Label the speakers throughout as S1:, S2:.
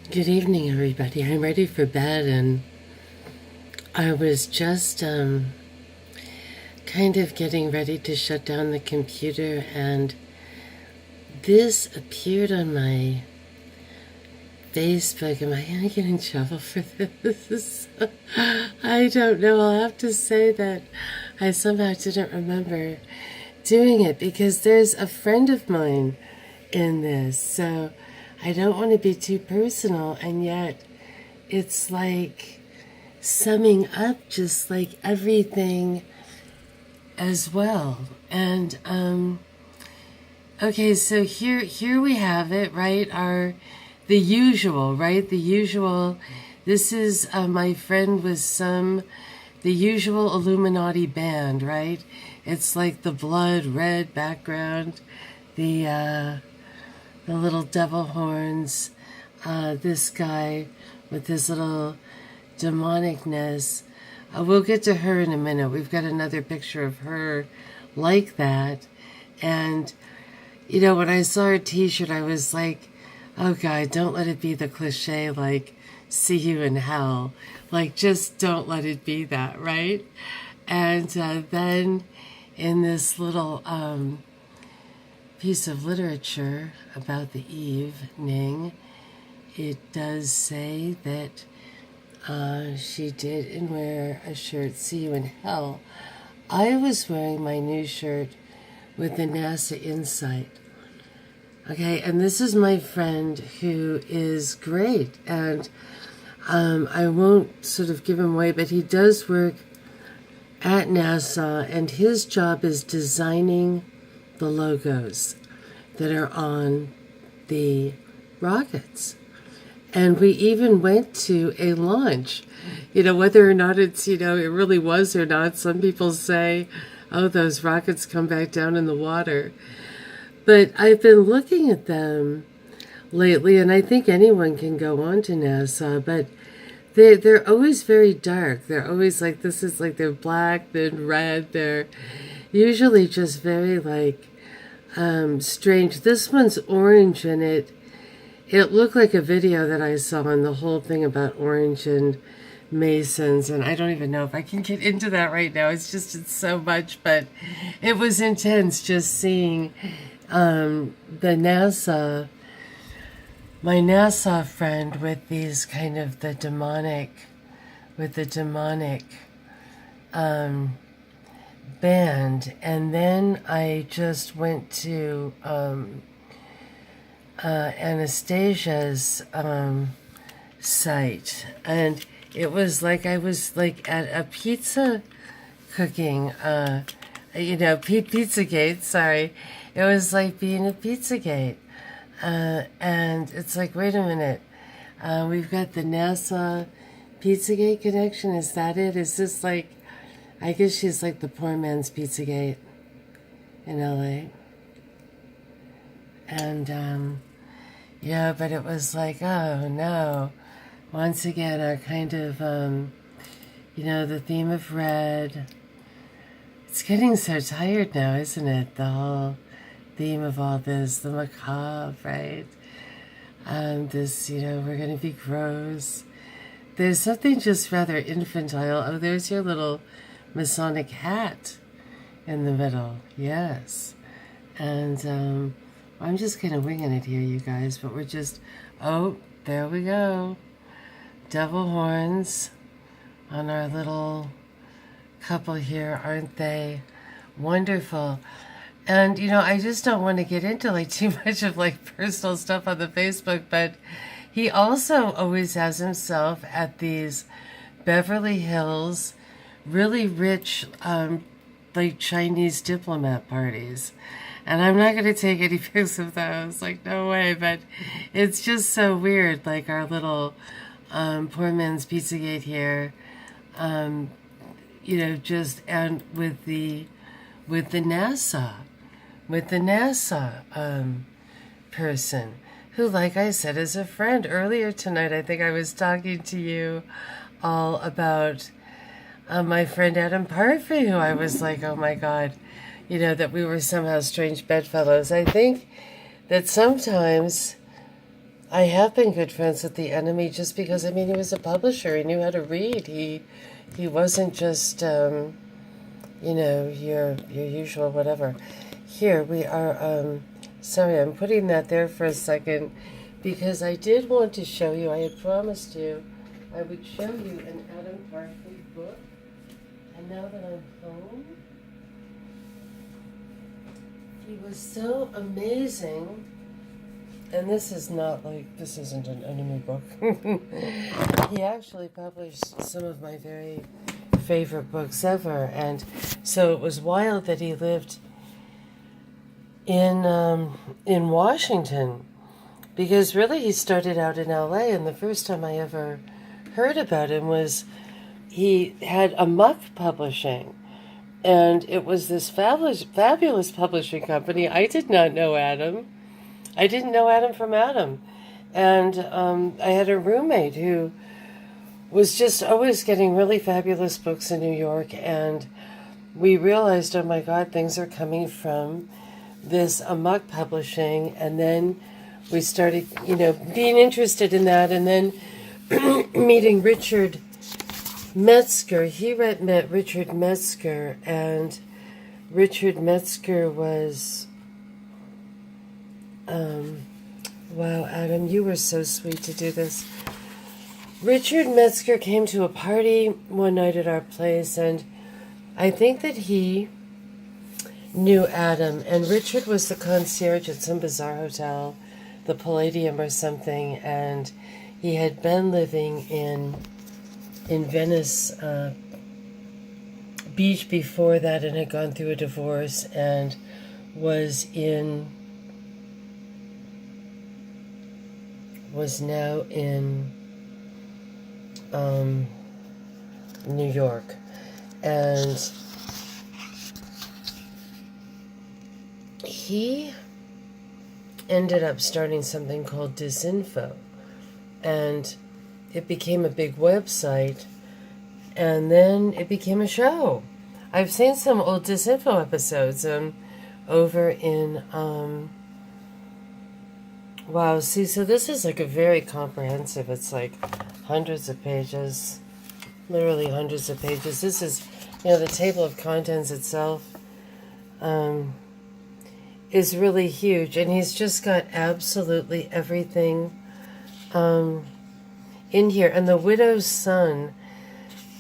S1: Good evening, everybody. I'm ready for bed, and I was just kind of getting ready to shut down the computer, and this appeared on my Facebook. Am I going to get in trouble for this? I don't know. I'll have to say that I somehow didn't remember doing it because there's a friend of mine in this, so I don't want to be too personal, and yet it's like summing up just like everything as well. And okay, so here we have it, right? The usual, right? The usual. This is my friend with the usual Illuminati band, right? It's like the blood red background, the little devil horns, this guy with his little demonicness. We'll get to her in a minute. We've got another picture of her like that. And, you know, when I saw her t-shirt, I was like, oh God, don't let it be the cliche, like, see you in hell. Like, just don't let it be that, right? And then in this little piece of literature about the evening, it does say that she didn't wear a shirt, see you in hell. I was wearing my new shirt with the NASA Insight. Okay, and this is my friend who is great, and I won't sort of give him away, but he does work at NASA, and his job is designing the logos that are on the rockets. And we even went to a launch, you know, whether or not it's, you know, it really was or not. Some people say, oh, those rockets come back down in the water. But I've been looking at them lately, and I think anyone can go on to NASA, but they're always very dark. They're always like, this is like, they're black, then red. They're usually just very like strange. This one's orange, and it looked like a video that I saw on the whole thing about orange and Masons, and I don't even know if I can get into that right now. It's so much, but it was intense just seeing my NASA friend with these kind of the demonic band. And then I just went to Anastasia's site, and it was like I was like at a pizza cooking, Pizzagate, sorry. It was like being at Pizzagate. And it's like, wait a minute, we've got the NASA Pizzagate connection, is that it? Is this like, I guess she's like the poor man's Pizzagate in LA. And, yeah, but it was like, oh no, once again, our kind of, the theme of red. It's getting so tired now, isn't it? The whole theme of all this, the macabre, right? This, we're going to be gross. There's something just rather infantile. Oh, there's your little Masonic hat in the middle. Yes. And I'm just kind of winging it here, you guys, but we're just, oh, there we go. Devil horns on our little couple here. Aren't they wonderful? And, I just don't want to get into like too much of like personal stuff on the Facebook, but he also always has himself at these Beverly Hills, really rich, like Chinese diplomat parties. And I'm not going to take any pics of those, like no way, but it's just so weird, like our little poor man's Pizzagate here, and with the NASA person who, like I said, is a friend. Earlier tonight, I think I was talking to you all about my friend Adam Parfait, who I was like, oh my God, that we were somehow strange bedfellows. I think that sometimes I have been good friends with the enemy just because, I mean, he was a publisher. He knew how to read. He wasn't just, you know, your usual whatever. Here we are, sorry, I'm putting that there for a second because I did want to show you, I had promised you I would show you an Adam Parsley book. And now that I'm home, he was so amazing. And this is not like, this isn't an enemy book. He actually published some of my very favorite books ever. And so it was wild that he lived in Washington, because really he started out in LA, and the first time I ever heard about him was he had a Muck Publishing, and it was this fabulous publishing company. I did not know Adam. I didn't know Adam from Adam. And I had a roommate who was just always getting really fabulous books in New York, and we realized, oh my God, things are coming from this Amok Publishing, and then we started, you know, being interested in that, and then meeting Richard Metzger. He met Richard Metzger, and Richard Metzger was, wow, Adam, you were so sweet to do this. Richard Metzger came to a party one night at our place, and I think that he knew Adam, and Richard was the concierge at some bizarre hotel, the Palladium or something, and he had been living in Venice Beach before that, and had gone through a divorce, and was now in New York. And he ended up starting something called Disinfo, and it became a big website, and then it became a show. I've seen some old Disinfo episodes over in wow, see, so this is like a very comprehensive, it's like hundreds of pages, literally hundreds of pages. This is, you know, the table of contents itself is really huge, and he's just got absolutely everything in here. And the widow's son,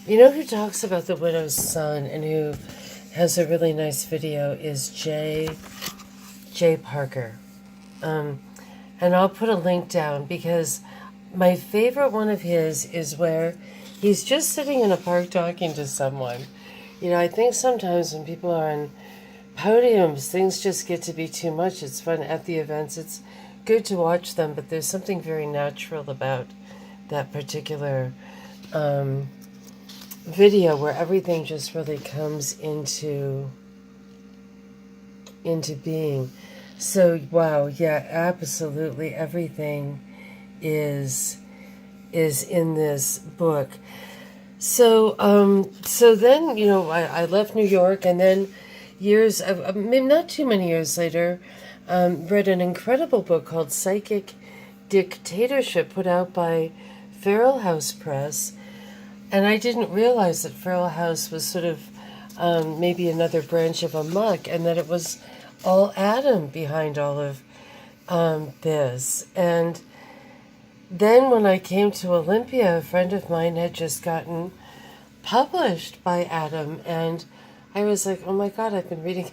S1: you know who talks about the widow's son and who has a really nice video is Jay Parker. And I'll put a link down, because my favorite one of his is where he's just sitting in a park talking to someone. You know, I think sometimes when people are on podiums, things just get to be too much. It's fun at the events. It's good to watch them, but there's something very natural about that particular video where everything just really comes into being. So, wow, yeah, absolutely everything is in this book. So then, you know, I left New York, and then not too many years later, read an incredible book called Psychic Dictatorship, put out by Feral House Press. And I didn't realize that Feral House was sort of maybe another branch of Amok, and that it was all Adam behind all of this. And then when I came to Olympia, a friend of mine had just gotten published by Adam, and I was like, oh my God, I've been reading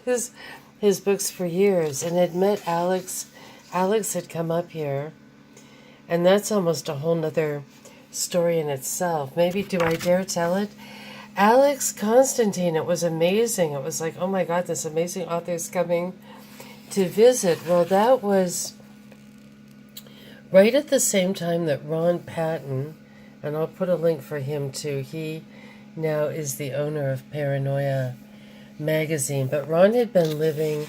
S1: his books for years, and had met Alex. Alex had come up here, and that's almost a whole nother story in itself. Maybe, do I dare tell it? Alex Constantine, it was amazing. It was like, oh my God, this amazing author is coming to visit. Well, that was right at the same time that Ron Patton, and I'll put a link for him too, he now is the owner of Paranoia magazine, but Ron had been living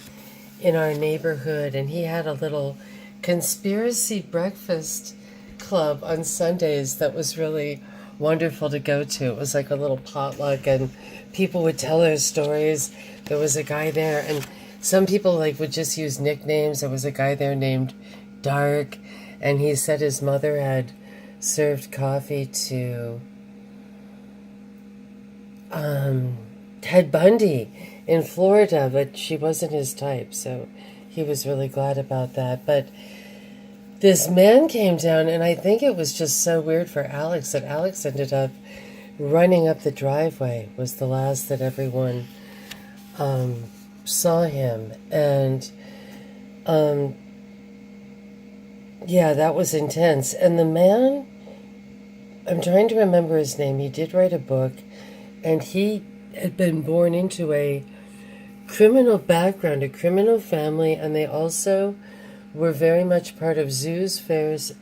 S1: in our neighborhood, and he had a little conspiracy breakfast club on Sundays that was really wonderful to go to. It was like a little potluck, and people would tell their stories. There was a guy there, and some people like would just use nicknames. There was a guy there named Dark, And he said his mother had served coffee to Ted Bundy in Florida, but she wasn't his type, so he was really glad about that. But this man came down, and I think it was just so weird for Alex that Alex ended up running up the driveway, was the last that everyone saw him. And yeah, that was intense. And the man, I'm trying to remember his name. He did write a book, and he had been born into a criminal background, a criminal family, and they also were very much part of zoos, fairs,